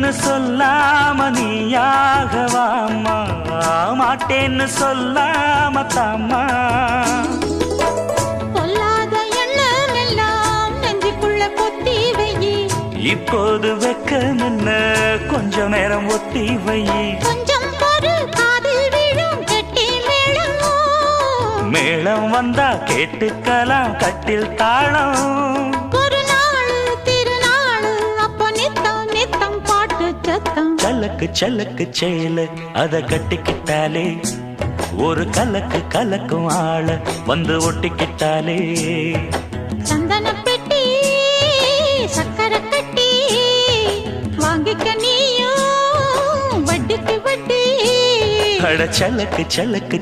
மாட்டேன்னு சொல்லாம நீயாகவாமா, மாட்டேன்னு சொல்லாம தாமா. சொல்லாத எண்ணம் எல்லாம் நெஞ்சுக்குள்ள பொத்தி வையி. இப்போது வெக்கம் என்ன, கொஞ்ச நேரம் ஒத்தி வை. கொஞ்சம் பொறு, காதில் விழும் கெட்டி மேளம். மேளம் வந்தா கேட்டுக்கலாம் கட்டில் தாளம். ஒரு நாள் திருநாள் அப்ப நித்தம் நித்தம் பாட்டு சத்தம். சலக்கு சலக்கு சேல அத கட்டிக்கிட்டாலே, ஒரு கலக்கு கலக்கும் ஆள வந்து ஒட்டிக்கிட்டாலே. சந்தன பெட்டி சக்கரை கட்டி வாங்கிக்க நீயும் வட்டிக்கு வட்டி. அட சலக்கு சலக்கு